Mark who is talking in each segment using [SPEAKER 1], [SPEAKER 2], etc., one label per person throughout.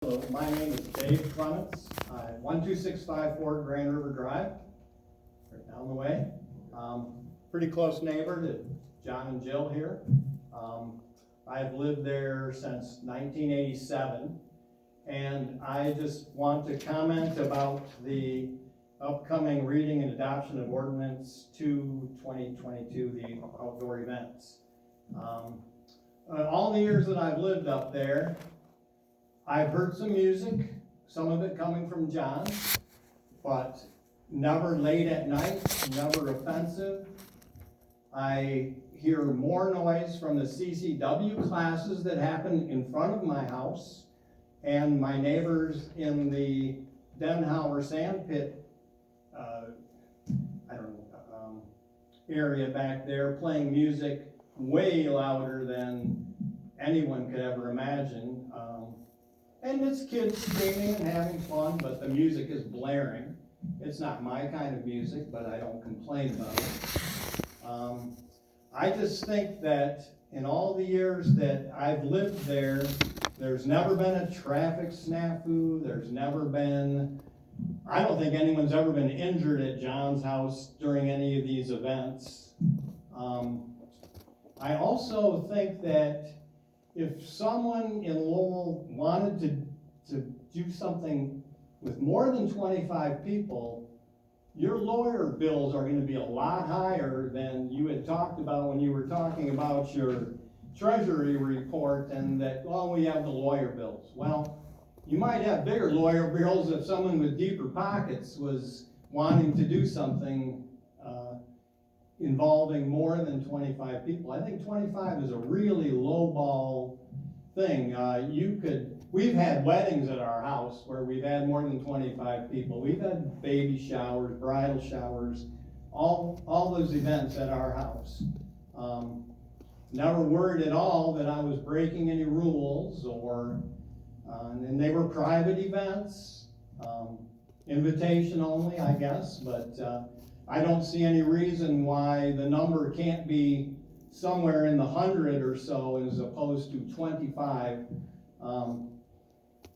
[SPEAKER 1] Hello, my name is Dave Clements. 1265 Fort Grand River Drive, right down the way. Pretty close neighbor to John and Jill here. I've lived there since 1987, and I just want to comment about the upcoming reading and adoption of Ordinance 2/2022, the outdoor events. All the years that I've lived up there, I've heard some music, some of it coming from John, but never late at night, never offensive. I hear more noise from the CCW classes that happen in front of my house, and my neighbors in the Denhauer sand pit, area back there playing music way louder than anyone could ever imagine. And it's kids screaming and having fun, but the music is blaring. It's not my kind of music, but I don't complain about it. I just think that in all the years that I've lived there, there's never been a traffic snafu. There's never been, I don't think anyone's ever been injured at John's house during any of these events. I also think that if someone in Lowell wanted to do something with more than 25 people, your lawyer bills are going to be a lot higher than you had talked about when you were talking about your treasury report and that, well, we have the lawyer bills. Well, you might have bigger lawyer bills if someone with deeper pockets was wanting to do something involving more than 25 people. I think 25 is a really lowball thing. We've had weddings at our house where we've had more than 25 people. We've had baby showers, bridal showers, all those events at our house. Never worried at all that I was breaking any rules and they were private events, invitation only, I guess, but I don't see any reason why the number can't be somewhere in the 100 or so as opposed to 25.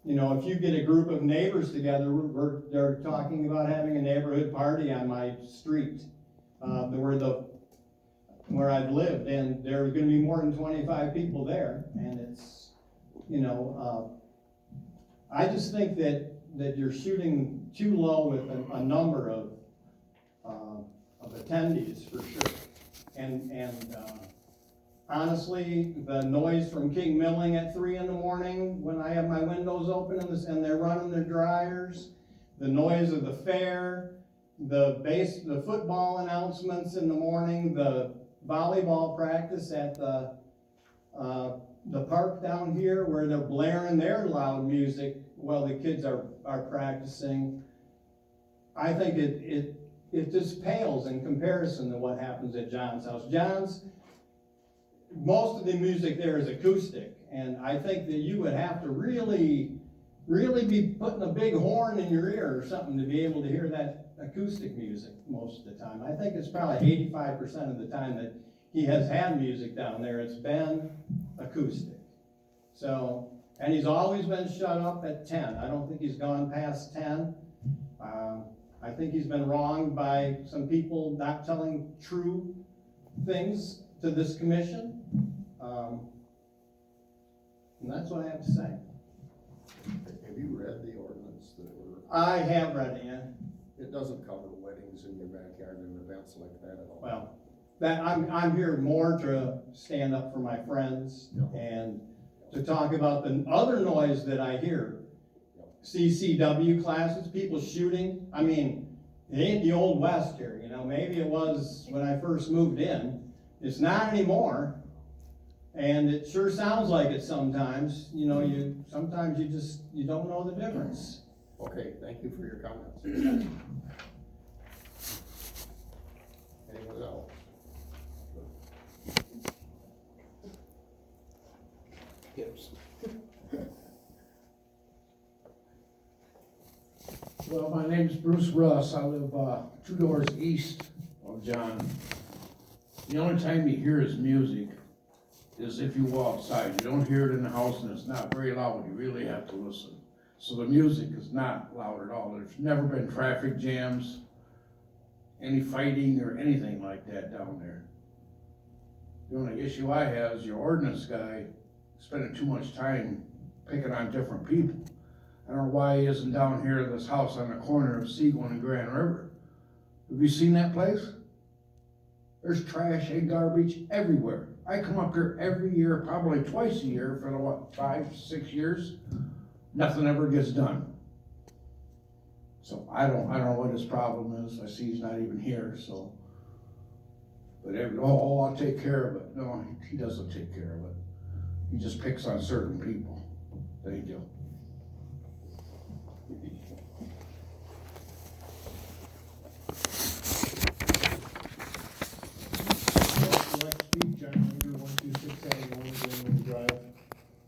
[SPEAKER 1] If you get a group of neighbors together, they're talking about having a neighborhood party on my street, where I've lived, and there's going to be more than 25 people there, and it's, I just think that you're shooting too low with a number of attendees for sure. And honestly, the noise from King Milling at 3 in the morning when I have my windows open and they're running their dryers, the noise of the fair, the football announcements in the morning, the volleyball practice at the park down here where they're blaring their loud music while the kids are practicing. I think it just pales in comparison to what happens at John's house. Most of the music there is acoustic, and I think that you would have to really, really be putting a big horn in your ear or something to be able to hear that acoustic music most of the time. I think it's probably 85% of the time that he has had music down there, it's been acoustic. So, and he's always been shut up at 10. I don't think he's gone past 10. I think he's been wronged by some people not telling true things to this commission. And that's what I have to say.
[SPEAKER 2] Have you read the ordinance that we're?
[SPEAKER 1] I have read it, yeah.
[SPEAKER 2] It doesn't cover weddings in your backyard and events like that at all.
[SPEAKER 1] Well, I'm here more to stand up for my friends and to talk about the other noise that I hear. CCW classes, people shooting. I mean, it ain't the old West here, maybe it was when I first moved in. It's not anymore. And it sure sounds like it sometimes. Sometimes you don't know the difference.
[SPEAKER 2] Okay, thank you for your comments. Anyone else?
[SPEAKER 3] Yes.
[SPEAKER 4] Well, my name's Bruce Russ. I live 2 doors east of John. The only time you hear his music is if you go outside. You don't hear it in the house, and it's not very loud. You really have to listen. So the music is not loud at all. There's never been traffic jams, any fighting or anything like that down there. The only issue I have is your ordinance guy spending too much time picking on different people. I don't know why he isn't down here at this house on the corner of Seagull and Grand River. Have you seen that place? There's trash and garbage everywhere. I come up here every year, probably twice a year for what, 5, 6 years? Nothing ever gets done. So I don't know what his problem is. I see he's not even here, so. But I'll take care of it. No, he doesn't take care of it. He just picks on certain people. Thank you.
[SPEAKER 3] John Winger, 12671 Drive.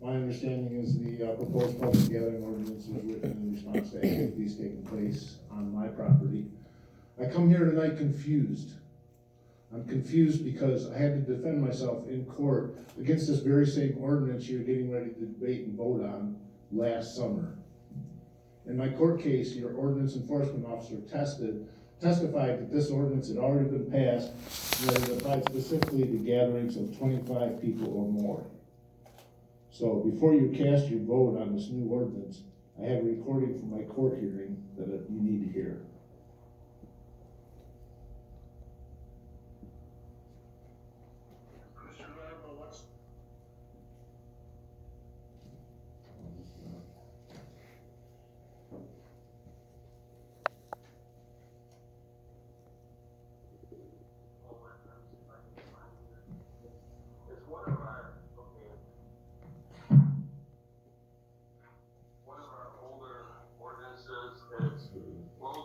[SPEAKER 3] My understanding is the proposed public gathering ordinance is written in response to activities taking place on my property. I come here tonight confused. I'm confused because I had to defend myself in court against this very same ordinance you're getting ready to debate and vote on last summer. In my court case, your ordinance enforcement officer testified that this ordinance had already been passed, and that it applied specifically to gatherings of 25 people or more. So before you cast your vote on this new ordinance, I have a recording from my court hearing that you need to hear.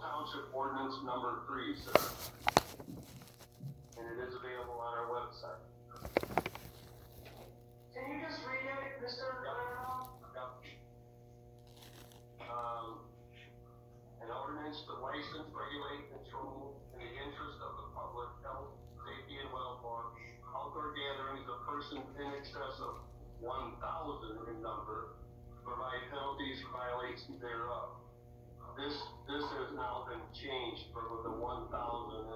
[SPEAKER 5] Township ordinance number 3, sir. And it is available on our website.
[SPEAKER 6] Can you just read it, Mr. Yep.
[SPEAKER 5] An ordinance to license, regulate, control, in the interest of the public health, safety, and welfare, outdoor gatherings of persons in excess of 1,000 in number, provide penalties for violations thereof. This has now been changed from the 1,000,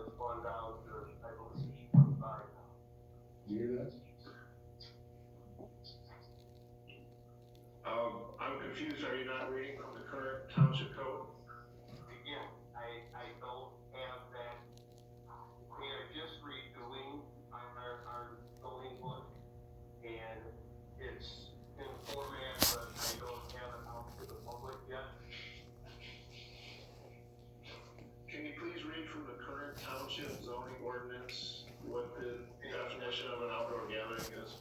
[SPEAKER 5] it's gone down to, I believe, 1,500 now.
[SPEAKER 3] You hear that?
[SPEAKER 7] I'm confused, are you not reading from the current township code?
[SPEAKER 5] Again, I don't have that. We are just redoing our zoning book, and it's in format, but I don't have it out to the public yet.
[SPEAKER 7] Can you please read from the current township zoning ordinance what the definition of an outdoor gathering is?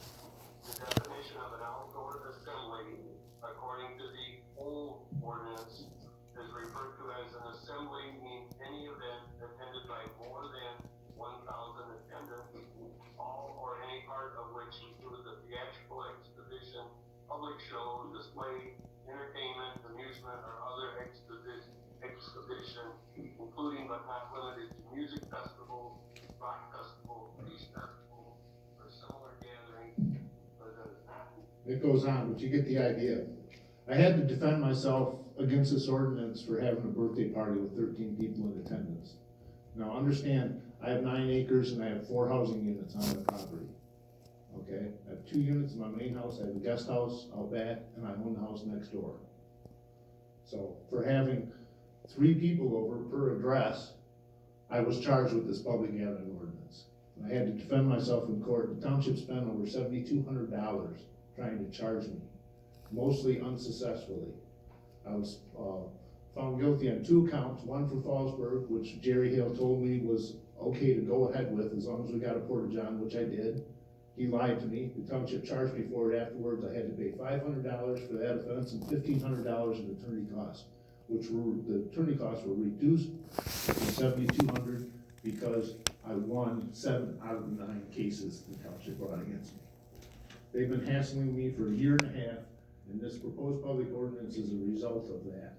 [SPEAKER 5] The definition of an outdoor assembly, according to the old ordinance, is referred to as an assembly, means any event attended by more than 1,000 attendants, all or any part of which includes a theatrical exhibition, public show, display, entertainment, amusement, or other exhibition, including but not limited to music festivals, rock festivals, peace festivals, or similar gatherings, but that is not.
[SPEAKER 3] It goes on, but you get the idea. I had to defend myself against this ordinance for having a birthday party with 13 people in attendance. Now understand, I have 9 acres and I have 4 housing units on the property. Okay, I have 2 units in my main house, I have a guest house out back, and I own the house next door. So for having 3 people over per address, I was charged with this public gathering ordinance. I had to defend myself in court. The township spent over $7,200 trying to charge me, mostly unsuccessfully. I was found guilty on 2 counts, one for Fallsburg, which Jerry Hale told me was okay to go ahead with as long as we got a porta-john, which I did. He lied to me. The township charged me for it afterwards. I had to pay $500 for that offense and $1,500 in attorney costs, which were, the attorney costs were reduced to $7,200 because I won 7 out of the 9 cases the township brought against me. They've been hassling me for a year and a half, and this proposed public ordinance is a result of that.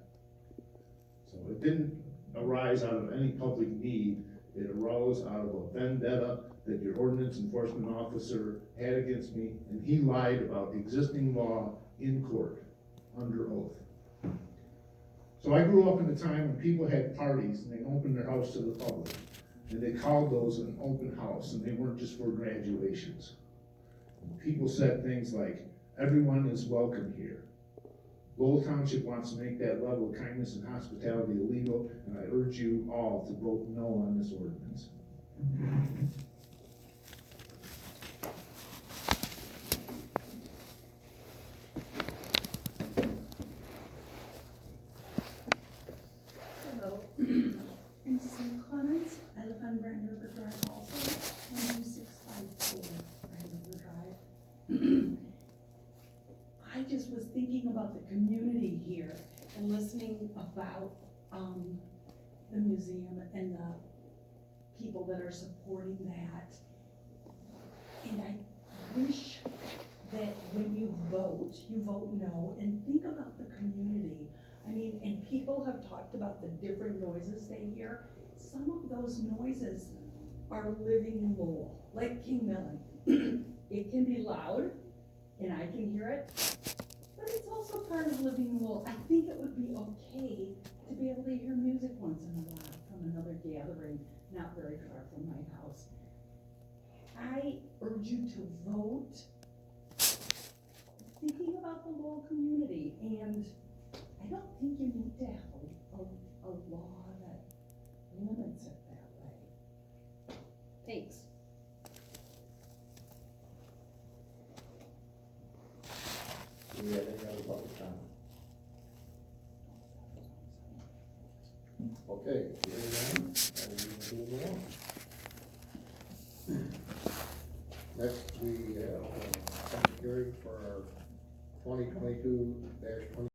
[SPEAKER 3] So it didn't arise out of any public need. It arose out of a vendetta that your ordinance enforcement officer had against me, and he lied about existing law in court under oath. So I grew up in a time when people had parties and they opened their house to the public. And they called those an open house, and they weren't just for graduations. People said things like, everyone is welcome here. Lowell Township wants to make that level of kindness and hospitality illegal, and I urge you all to vote no on this ordinance.
[SPEAKER 8] Hello, I'm Sue Clemens. I live on Brand River Drive also, 12654 Brand River Drive. I just was thinking about the community here and listening about, the museum and the people that are supporting that. And I wish that when you vote no, and think about the community. I mean, and people have talked about the different noises they hear. Some of those noises are living in Lowell, like King Milling. It can be loud, and I can hear it, but it's also part of living in Lowell. I think it would be okay to be able to hear music once in a while from another gathering, not very far from my house. I urge you to vote thinking about the Lowell community, and I don't think you need to have a law that limits it that way. Thanks.
[SPEAKER 2] Do we have any other public comment? Okay, hearing none, I will move along. Next, we have a public hearing for our 2022-20